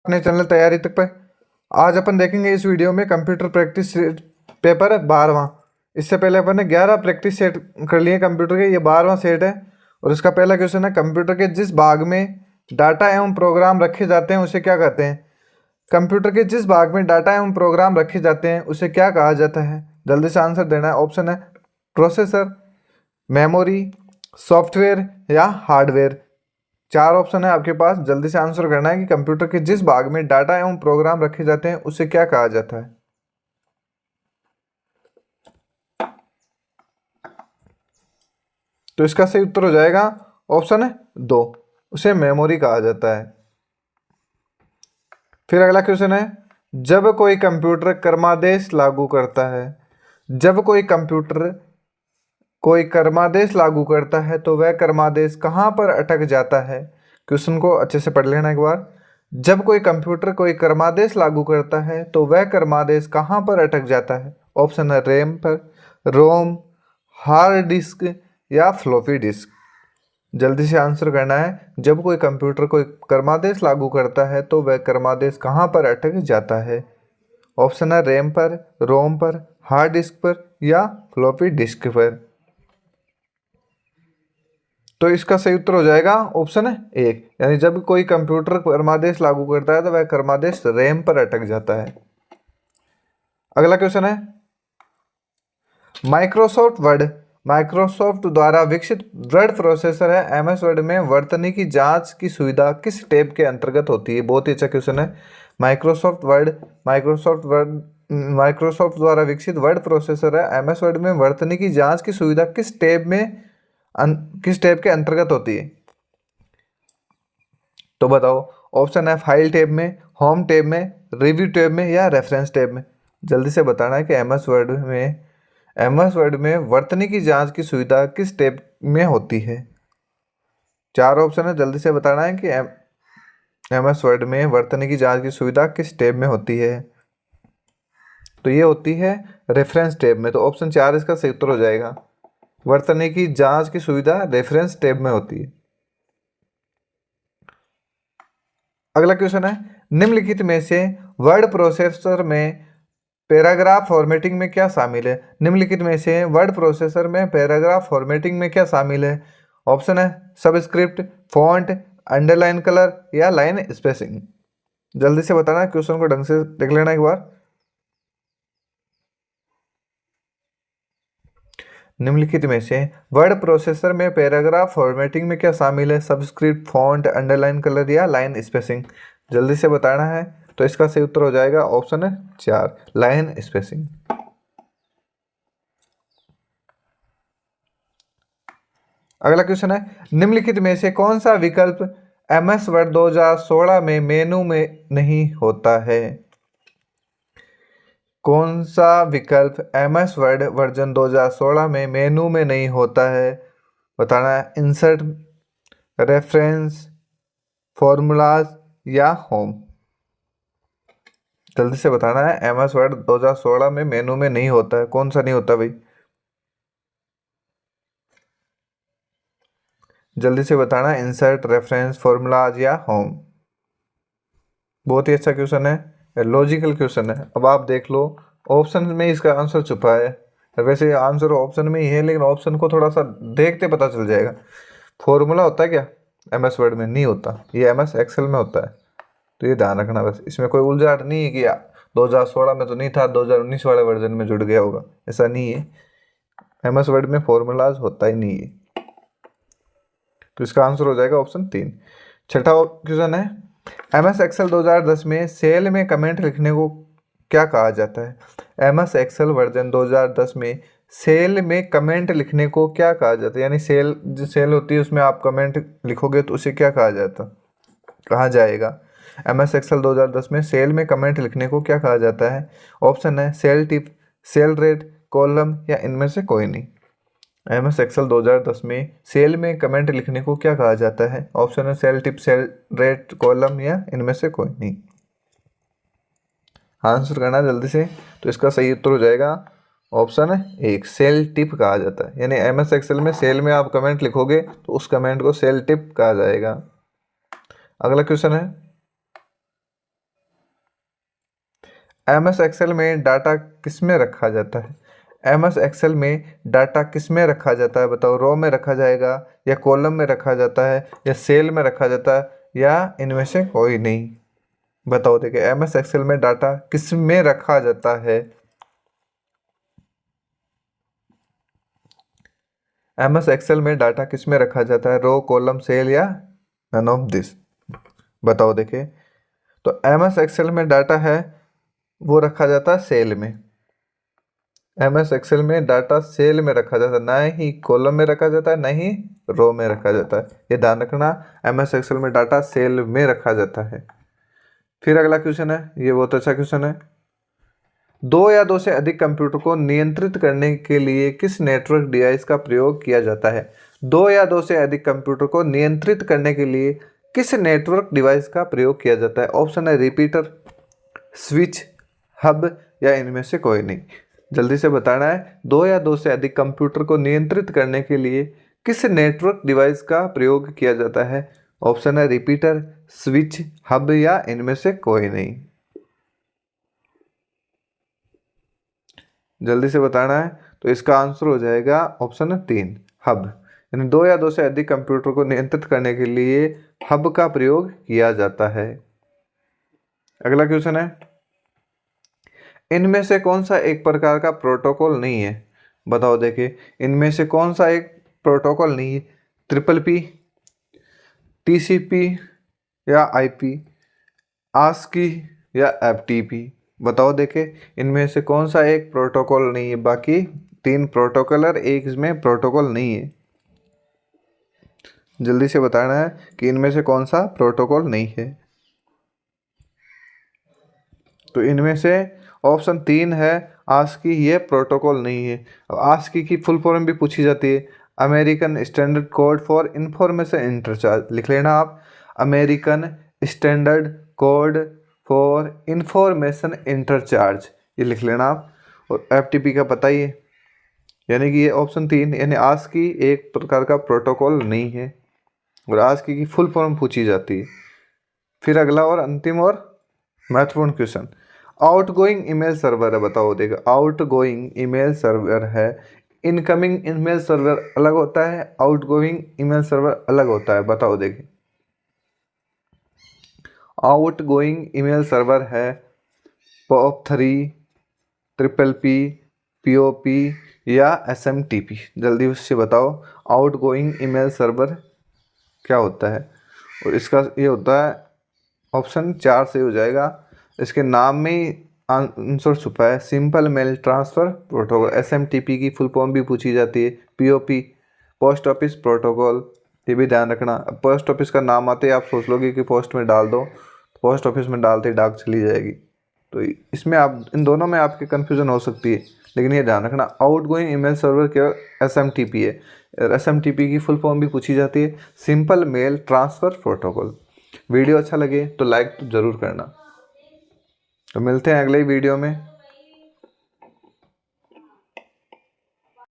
अपने चैनल तैयारी तक पे। आज अपन देखेंगे इस वीडियो में कंप्यूटर प्रैक्टिस पेपर 12वां। इससे पहले अपन ने 11 प्रैक्टिस सेट कर लिए कंप्यूटर के, ये 12वां सेट है। और इसका पहला क्वेश्चन है, कंप्यूटर के जिस भाग में डाटा एवं प्रोग्राम रखे जाते हैं उसे क्या कहते हैं। कंप्यूटर के जिस भाग में डाटा एवं प्रोग्राम रखे जाते हैं उसे क्या कहा जाता है। जल्दी से आंसर देना है। ऑप्शन है प्रोसेसर, मेमोरी, सॉफ्टवेयर या हार्डवेयर। 4 ऑप्शन है आपके पास, जल्दी से आंसर करना है कि कंप्यूटर के जिस भाग में डाटा एवं प्रोग्राम रखे जाते हैं उसे क्या कहा जाता है। तो इसका सही उत्तर हो जाएगा ऑप्शन है 2, उसे मेमोरी कहा जाता है। फिर अगला क्वेश्चन है, जब कोई कंप्यूटर क्रमादेश लागू करता है, जब कोई कंप्यूटर कोई क्रमादेश लागू करता है तो वह क्रमादेश कहाँ पर अटक जाता है। क्वेश्चन को अच्छे से पढ़ लेना एक बार। जब कोई कंप्यूटर कोई क्रमादेश लागू करता है तो वह क्रमादेश कहाँ पर अटक जाता है। ऑप्शन है रैम पर, रोम, हार्ड डिस्क या फ्लॉपी डिस्क। जल्दी से आंसर करना है। जब कोई कंप्यूटर कोई क्रमादेश लागू करता है तो वह क्रमादेश कहाँ पर अटक जाता है। ऑप्शन है रैम पर, रोम पर, हार्ड डिस्क पर या फ्लॉपी डिस्क पर। तो इसका सही उत्तर हो जाएगा ऑप्शन है 1, यानी जब कोई कंप्यूटर क्रमादेश लागू करता है तो वह क्रमादेश रैम पर अटक जाता है। अगला क्वेश्चन है, माइक्रोसॉफ्ट वर्ड माइक्रोसॉफ्ट द्वारा विकसित वर्ड प्रोसेसर है एमएस वर्ड में वर्तनी की जांच की सुविधा किस टैब के अंतर्गत होती है। बहुत ही अच्छा क्वेश्चन है। माइक्रोसॉफ्ट द्वारा विकसित वर्ड प्रोसेसर है एमएस वर्ड में वर्तनी की जांच की सुविधा किस टैब के अंतर्गत होती है। तो बताओ। ऑप्शन है फाइल टैब में, होम टैब में, रिव्यू टैब में या रेफरेंस टैब में। जल्दी से बताना है कि एमएस वर्ड में वर्तनी की जांच की सुविधा किस टैब में होती है। 4 ऑप्शन है, जल्दी से बताना है कि एमएस वर्ड में वर्तनी की जांच की सुविधा किस टैब में होती है। तो ये होती है रेफरेंस टैब में। तो ऑप्शन 4 इसका सही उत्तर हो जाएगा। वर्तनी की जांच की सुविधा रेफरेंस टैब में होती है। अगला क्वेश्चन है, निम्नलिखित में से वर्ड प्रोसेसर में पैराग्राफ फॉर्मेटिंग में क्या शामिल है। निम्नलिखित में से वर्ड प्रोसेसर में पैराग्राफ फॉर्मेटिंग में क्या शामिल है। ऑप्शन है सबस्क्रिप्ट, फॉन्ट, अंडरलाइन कलर या लाइन स्पेसिंग। जल्दी से बताना, क्वेश्चन को ढंग से देख लेना एक बार। निम्नलिखित में से वर्ड प्रोसेसर में पैराग्राफ फॉर्मेटिंग में क्या शामिल है। सबस्क्रिप्ट, फॉन्ट, अंडरलाइन कलर या लाइन स्पेसिंग। जल्दी से बताना है। तो इसका सही उत्तर हो जाएगा ऑप्शन है 4, लाइन स्पेसिंग। अगला क्वेश्चन है, निम्नलिखित में से कौन सा विकल्प एमएस वर्ड 2016 में मेनू में नहीं होता है। कौन सा विकल्प एमएस वर्ड वर्जन 2016 में मेनू में नहीं होता है। बताना है इंसर्ट, रेफरेंस, फॉर्मूलाज या होम। जल्दी से बताना है, एमएस वर्ड 2016 में मेनू में नहीं होता है, कौन सा नहीं होता भाई। जल्दी से बताना है, इंसर्ट, रेफरेंस, फॉर्मूलाज या होम। बहुत ही अच्छा क्वेश्चन है, लॉजिकल क्वेश्चन है। अब आप देख लो, ऑप्शन में इसका आंसर छुपा है। वैसे आंसर ऑप्शन में ही है, लेकिन ऑप्शन को थोड़ा सा देखते पता चल जाएगा। फॉर्मूला होता है क्या एमएस वर्ड में, नहीं होता, ये एमएस एक्सेल में होता है। तो ये ध्यान रखना बस, इसमें कोई उलझाट नहीं है कि 2016 में तो नहीं था, 2019 वाले वर्जन में जुड़ गया होगा, ऐसा नहीं है। एमएस वर्ड में फॉर्मूलाज होता ही नहीं है। तो इसका आंसर हो जाएगा ऑप्शन 3। छठा क्वेश्चन है, एमएस एक्सेल 2010 में सेल में कमेंट लिखने को क्या कहा जाता है। एमएस एक्सेल वर्जन 2010 में सेल में कमेंट लिखने को क्या कहा जाता है। यानी सेल जो सेल होती है उसमें आप कमेंट लिखोगे तो उसे क्या कहा जाएगा। एमएस एक्सेल 2010 में सेल में कमेंट लिखने को क्या कहा जाता है। ऑप्शन है cell tip, cell rate, column या इनमें से कोई नहीं। एमएस एक्सेल 2010 में सेल में कमेंट लिखने को क्या कहा जाता है। ऑप्शन है cell tip, cell rate, column या इनमें से कोई नहीं। आंसर करना जल्दी से। तो इसका सही उत्तर हो जाएगा ऑप्शन है 1, सेल टिप कहा जाता है। यानी एमएस एक्सेल में सेल में आप कमेंट लिखोगे तो उस कमेंट को सेल टिप कहा जाएगा। अगला क्वेश्चन है, MS एक्सेल में डाटा किस में रखा जाता है? MS एक्सेल में डाटा किस में रखा जाता है बताओ? रो में रखा जाएगा या कॉलम में रखा जाता है या सेल में रखा जाता है या इनमें से कोई नहीं? बताओ। देखिए MS एक्सेल में डाटा किस में रखा जाता है? MS एक्सेल में डाटा किस में रखा जाता है? रो, कॉलम, सेल या नन ऑफ दिस? बताओ। देखिए तो MS एक्सेल में डाटा है वो रखा जाता है सेल में। MS एक्सेल में डाटा सेल में रखा जाता है, ना ही कॉलम में रखा जाता है, ना ही रो में रखा जाता है। ये ध्यान रखना, MS एक्सेल में डाटा सेल में रखा जाता है। फिर अगला क्वेश्चन है, ये बहुत अच्छा क्वेश्चन है। दो या दो से अधिक कंप्यूटर को नियंत्रित करने के लिए किस नेटवर्क डिवाइस का प्रयोग किया जाता है? दो या दो से अधिक कंप्यूटर को नियंत्रित करने के लिए किस नेटवर्क डिवाइस का प्रयोग किया जाता है? ऑप्शन है रिपीटर, स्विच, हब या इनमें से कोई नहीं। जल्दी से बताना है, दो या दो से अधिक कंप्यूटर को नियंत्रित करने के लिए किस नेटवर्क डिवाइस का प्रयोग किया जाता है? ऑप्शन है रिपीटर, स्विच, हब या इनमें से कोई नहीं। जल्दी से बताना है, तो इसका आंसर हो जाएगा ऑप्शन 3, हब। यानी दो या दो से अधिक कंप्यूटर को नियंत्रित करने के लिए हब का प्रयोग किया जाता है। अगला क्वेश्चन है, इनमें से कौन सा एक प्रकार का प्रोटोकॉल नहीं है? बताओ। देखिए इनमें से कौन सा एक प्रोटोकॉल नहीं है? ट्रिपल पी, TCP या IP, ASCII या FTP? बताओ। देखिए इनमें से कौन सा एक प्रोटोकॉल नहीं है? बाकी 3 प्रोटोकॉल और एक इसमें प्रोटोकॉल नहीं है। जल्दी से बताना है कि इनमें से कौन सा प्रोटोकॉल नहीं है। तो इनमें से ऑप्शन 3 है ASCII, ये प्रोटोकॉल नहीं है। अब ASCII की फुल फॉर्म भी पूछी जाती है, American standard code for information interchange. लिख लेना आप, American standard code for information interchange, ये लिख लेना आप। और FTP का पता ही है, यानी कि ये ऑप्शन 3 यानी ASCII एक प्रकार का प्रोटोकॉल नहीं है और ASCII की फुल फॉर्म पूछी जाती है। फिर अगला और अंतिम और महत्वपूर्ण क्वेश्चन, आउटगोइंग ईमेल सर्वर है। बताओ। देखो आउटगोइंग ईमेल सर्वर है, इनकमिंग ईमेल सर्वर अलग होता है, आउटगोइंग ईमेल सर्वर अलग होता है। बताओ। देखिए आउटगोइंग ईमेल सर्वर है POP3, TPP, POP या SMTP। जल्दी उससे बताओ आउटगोइंग ईमेल सर्वर क्या होता है? और इसका ये होता है ऑप्शन 4 से हो जाएगा, इसके नाम में ही आंसर छुपा है, simple mail transfer protocol. SMTP की फुल फॉर्म भी पूछी जाती है, POP, पोस्ट ऑफिस प्रोटोकॉल। ये भी ध्यान रखना, पोस्ट ऑफिस का नाम आते ही आप सोच लोगे कि पोस्ट में डाल दो, पोस्ट ऑफिस में डालते ही डाक चली जाएगी। तो इसमें आप इन दोनों में आपके कन्फ्यूज़न हो सकती है, लेकिन ये ध्यान रखना आउटगोइंग ईमेल सर्वर केवल SMTP है। और SMTP की फुल फॉर्म भी पूछी जाती है, simple mail transfer protocol. Video अच्छा लगे तो लाइक तो ज़रूर करना। तो मिलते हैं अगले वीडियो में।